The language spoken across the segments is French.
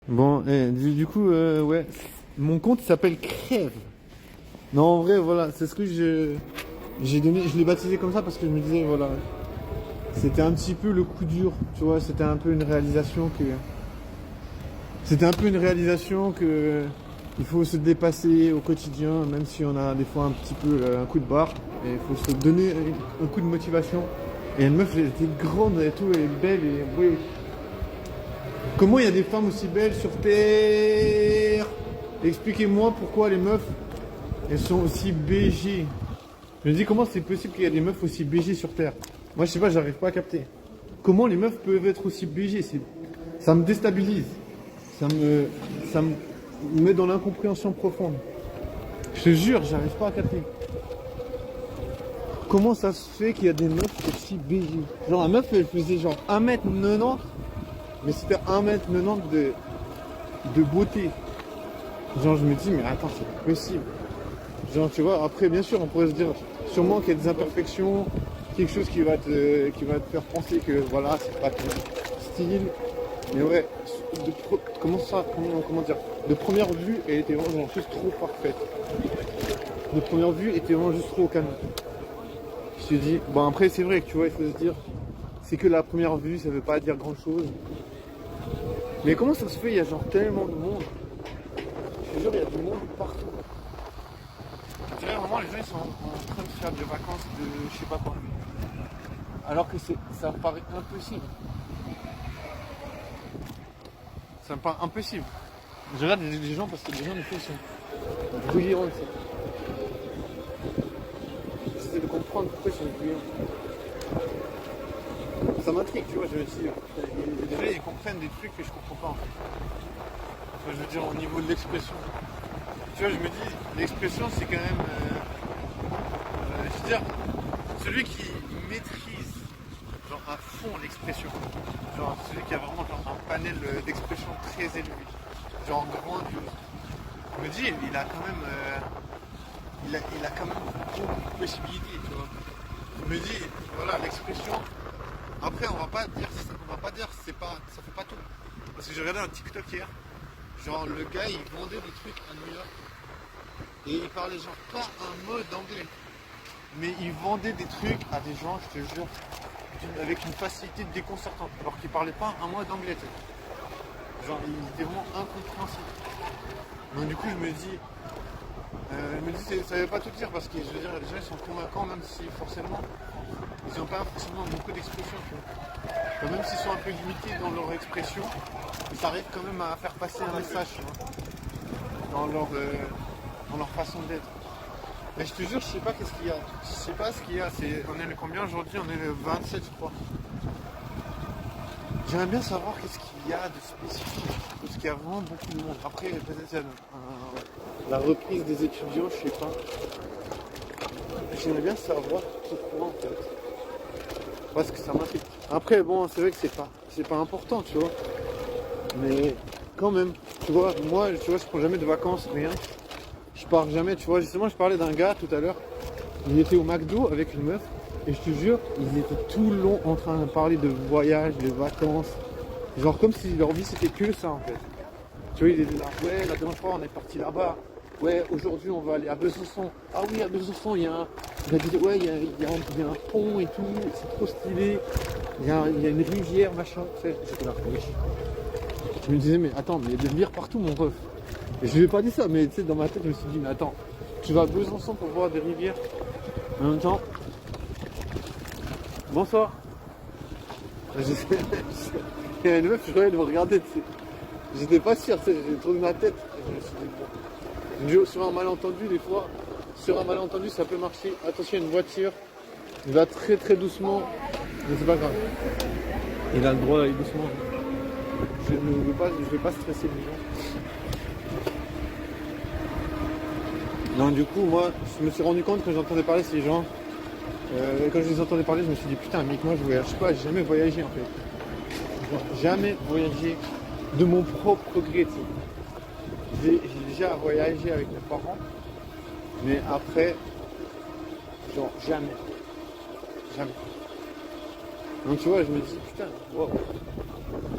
Bon, du coup, ouais, mon compte s'appelle Crève. Non, en vrai, voilà, c'est ce que j'ai donné, je l'ai baptisé comme ça parce que je me disais, voilà, c'était un petit peu le coup dur, tu vois, c'était un peu une réalisation que il faut se dépasser au quotidien, même si on a des fois un petit peu un coup de barre, et il faut se donner un coup de motivation. Et une meuf, elle était grande et tout, et belle, et oui. Comment il y a des femmes aussi belles sur Terre? Expliquez-moi pourquoi les meufs, elles sont aussi BG. Je me dis comment c'est possible qu'il y ait des meufs aussi BG sur Terre. Moi je sais pas, j'arrive pas à capter. Comment les meufs peuvent être aussi BG? Ça me déstabilise. Ça me, ça me met dans l'incompréhension profonde. Je te jure, j'arrive pas à capter. Comment ça se fait qu'il y a des meufs aussi BG? Genre la meuf elle faisait genre 1m90, mais c'était 1m90 de beauté. Genre je me dis mais attends c'est pas possible. Genre tu vois, après bien sûr on pourrait se dire sûrement qu'il y a des imperfections, quelque chose qui va te faire penser que voilà c'est pas ton style. Mais ouais, comment dire, de première vue elle était vraiment genre, juste trop parfaite. De première vue elle était vraiment juste trop au canon. Je te dis, bon après c'est vrai que tu vois il faut se dire, c'est que la première vue ça veut pas dire grand chose. Mais comment ça se fait, il y a genre tellement de monde. Je te jure il y a du monde partout. Tu vois, vraiment, les gens ils sont en train de faire des vacances de je sais pas quoi. Alors que ça me paraît impossible. Ça me paraît impossible. Je regarde les gens parce que les gens, des fois, ils sont bruyants. J'essaie de comprendre pourquoi ils sont bruyants. Ça m'intrigue, tu vois, je me dis. Déjà, ils comprennent des trucs que je comprends pas en fait. Enfin, je veux dire, au niveau de l'expression. Tu vois, je me dis, l'expression, c'est quand même. Je veux dire, celui qui maîtrise genre à fond l'expression, genre celui qui a vraiment genre, un panel d'expression très élevé, genre grandiose. Je me dis, il a quand même, il a quand même beaucoup de possibilités, tu vois. Je me dis, voilà, l'expression. Après, on va pas dire, ça fait pas tout. Parce que j'ai regardé un TikTok hier, genre le gars il vendait des trucs à New York et il parlait genre pas un mot d'anglais. Mais il vendait des trucs à des gens, je te jure, avec une facilité déconcertante, alors qu'il parlait pas un mot d'anglais. Genre, il était vraiment incompréhensible. Donc du coup, ça veut pas tout dire parce que je veux dire, les gens ils sont convaincants, même si forcément, ils n'ont pas forcément beaucoup d'expression. Enfin, même s'ils sont un peu limités dans leur expression, ils arrivent quand même à faire passer un message, tu vois, dans leur façon d'être. Mais je te jure, je sais pas qu'est-ce qu'il y a. Je sais pas ce qu'il y a. On est le combien aujourd'hui? On est le 27, je crois. J'aimerais bien savoir qu'est-ce qu'il y a de spécifique. Parce qu'il y a vraiment beaucoup de monde. Après, peut-être il y a la reprise des étudiants, je sais pas. J'aimerais bien savoir pourquoi en fait. Parce que ça m'intrigue. Après, bon, c'est vrai que c'est pas important, tu vois. Mais quand même, tu vois, moi, tu vois, je prends jamais de vacances, rien. Je pars jamais, tu vois, justement je parlais d'un gars tout à l'heure, il était au McDo avec une meuf, et je te jure, ils étaient tout le long en train de parler de voyage, de vacances, genre comme si leur vie c'était que ça en fait. Tu vois, il était là, ouais, la dernière fois on est parti là-bas, ouais, aujourd'hui on va aller à Besançon, ah oui, à Besançon il a dit, ouais, il y a un pont et tout, c'est trop stylé, il y a une rivière, machin, tu sais, j'étais là, oui. Je me disais, mais attends, mais il y a des rivières partout mon ref. Et je lui ai pas dit ça, mais tu sais, dans ma tête, je me suis dit, mais attends, tu vas à Besançon pour voir des rivières. En même temps, bonsoir. Il y a une meuf, je croyais, elle me regardait, tu sais. J'étais pas sûr, tu sais, j'ai tourné ma tête. Et je me suis dit, bon. Je me dis, sur un malentendu, des fois, sur un malentendu, ça peut marcher. Attention, il y a une voiture. Il va très très doucement, mais c'est pas grave. Il a le droit d'aller doucement. Je ne vais pas stresser les gens. Non, du coup, moi, je me suis rendu compte quand j'entendais parler ces gens, quand je les entendais parler, je me suis dit, putain, mais moi, je voyage pas, j'ai jamais voyagé en fait. Genre, jamais voyagé de mon propre gré, tu sais. J'ai déjà voyagé avec mes parents, mais après, genre, jamais. Jamais. Donc, tu vois, je me dis, putain, wow.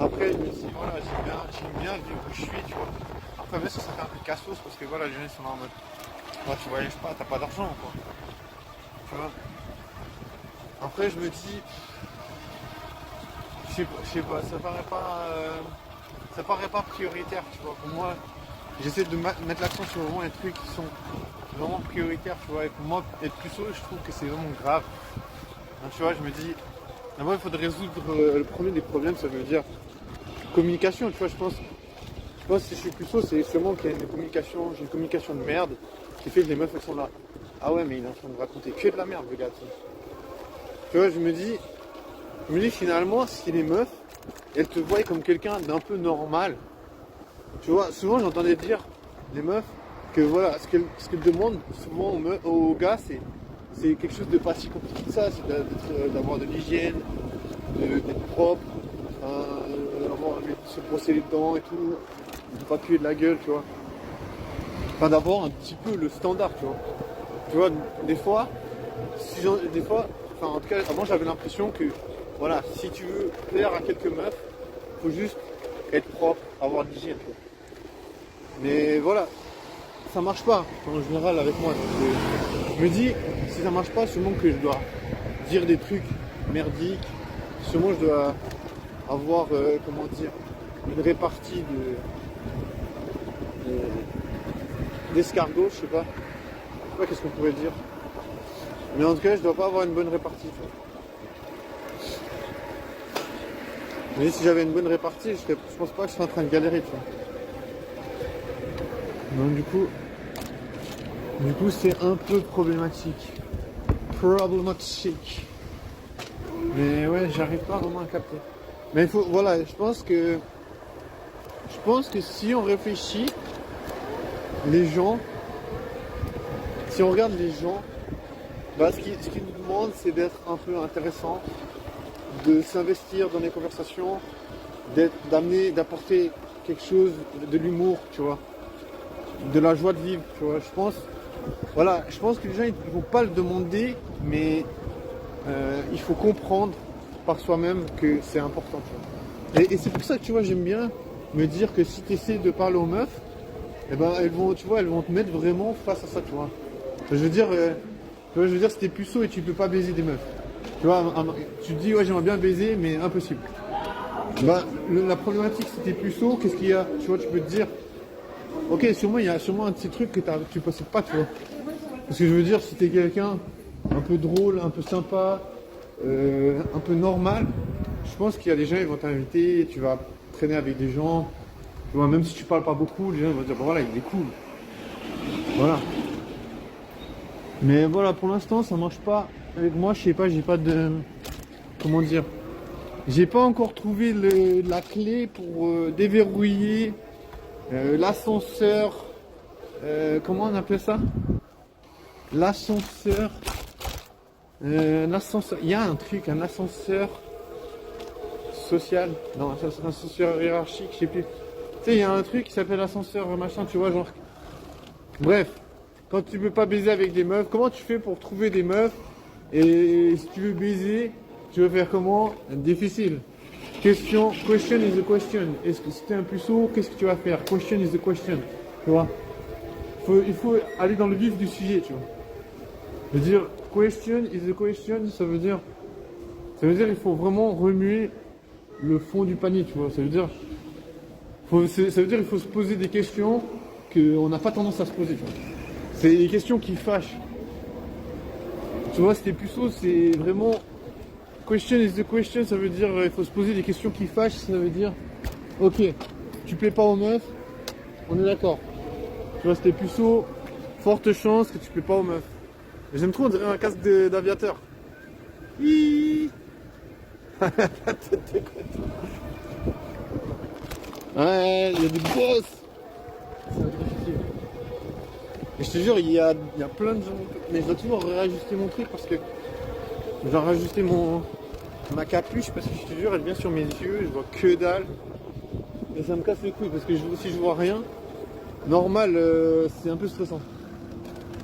Après, je me dis, voilà, j'aime bien vivre où je suis, tu vois. Après, bien sûr, ça fait un peu cassos parce que voilà, les gens sont là en mode, ouais, tu voyages pas, t'as pas d'argent, quoi. Tu vois. Après, je me dis, je sais pas, ça paraît pas prioritaire, tu vois. Pour moi, j'essaie de mettre l'accent sur vraiment les trucs qui sont vraiment prioritaires, tu vois. Et pour moi, être plus haut, je trouve que c'est vraiment grave. Donc, tu vois, je me dis, d'abord, il faudrait résoudre le premier des problèmes, ça veut dire communication, tu vois. Je pense que si je suis plus haut, c'est sûrement qu'il y a j'ai une communication de merde qui fait que les meufs, elles sont là. Ah ouais, mais il est en train de raconter que de la merde, le gars. Tu vois, je me dis finalement, si les meufs, elles te voient comme quelqu'un d'un peu normal, tu vois, souvent j'entendais dire, les meufs, que voilà, ce qu'elles demandent souvent aux gars, c'est quelque chose de pas si compliqué que ça, c'est d'avoir de l'hygiène, d'être propre, de se brosser les dents et tout, de pas puer de la gueule, tu vois. Enfin, d'avoir un petit peu le standard, tu vois. Tu vois, des fois, enfin en tout cas, avant j'avais l'impression que, voilà, si tu veux plaire à quelques meufs, faut juste être propre, avoir de l'hygiène, tu vois. Mais voilà, ça marche pas en général avec moi. Donc, je me dis, si ça marche pas, sûrement que je dois dire des trucs merdiques, sûrement je dois avoir, comment dire, une répartie d'escargots, je sais pas qu'est-ce qu'on pourrait dire. Mais en tout cas, je dois pas avoir une bonne répartie. Tu vois. Mais si j'avais une bonne répartie, je pense pas que je serais en train de galérer, tu vois. Donc du coup, c'est un peu problématique. Mais ouais, j'arrive pas vraiment à capter. Mais il faut, voilà, je pense que si on réfléchit, si on regarde les gens, bah, ce qu'ils nous demandent, c'est d'être un peu intéressant, de s'investir dans les conversations, d'apporter quelque chose, de l'humour, tu vois, de la joie de vivre, tu vois. Je pense que les gens ils vont pas le demander, mais il faut comprendre par soi-même que c'est important, tu vois. Et c'est pour ça que tu vois, j'aime bien me dire que si tu essaies de parler aux meufs, eh ben elles vont te mettre vraiment face à ça, tu vois. Je veux dire, si t'es puceau et tu peux pas baiser des meufs, tu vois, tu te dis ouais j'aimerais bien baiser mais impossible. Bah, la problématique si t'es puceau, qu'est-ce qu'il y a? Tu vois, tu peux te dire, ok, il y a sûrement un petit truc que tu possèdes pas, tu vois. Parce que je veux dire, si t'es quelqu'un un peu drôle, un peu sympa, un peu normal, je pense qu'il y a des gens qui vont t'inviter, tu vas traîner avec des gens, tu vois, même si tu parles pas beaucoup, les gens vont dire bon voilà, il est cool. Voilà. Mais voilà, pour l'instant, ça marche pas avec moi, je sais pas, j'ai pas de... Comment dire? J'ai pas encore trouvé la clé pour déverrouiller l'ascenseur. Comment on appelle ça? L'ascenseur. L'ascenseur. Il y a un truc, un ascenseur social. Non, un ascenseur hiérarchique, je sais plus. Tu sais, il y a un truc qui s'appelle ascenseur machin, tu vois, genre. Bref, quand tu peux pas baiser avec des meufs, comment tu fais pour trouver des meufs? Et si tu veux baiser, tu veux faire comment? Difficile. Question is the question. Est-ce que si t'es un puceau, qu'est-ce que tu vas faire? Question is the question. Tu vois? Il faut aller dans le vif du sujet, tu vois. Je veux dire, question is the question, ça veut dire il faut vraiment remuer le fond du panier, tu vois. Ça veut dire il faut se poser des questions qu'on n'a pas tendance à se poser, tu vois. C'est des questions qui fâchent. Tu vois, si t'es puceau, c'est vraiment question is the question, ça veut dire il faut se poser des questions qui fâchent, ça veut dire ok, tu plais pas aux meufs, on est d'accord. Tu vois, si t'es puceau, forte chance que tu plais pas aux meufs. J'aime trop, on dirait un casque d'aviateur. Ouais, il y a des boss. C'est difficile. Et je te jure, il y a plein de gens. Mais je dois toujours réajuster mon truc parce que je dois réajuster ma capuche parce que je te jure, elle vient sur mes yeux, je vois que dalle. Et ça me casse les couilles parce que si je vois rien, normal, c'est un peu stressant.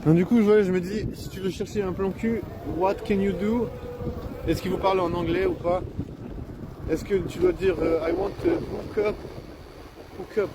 Donc du coup, je me dis, si tu veux chercher un plan cul, what can you do? Est-ce qu'il faut parler en anglais ou pas? Est-ce que tu dois dire I want to hook up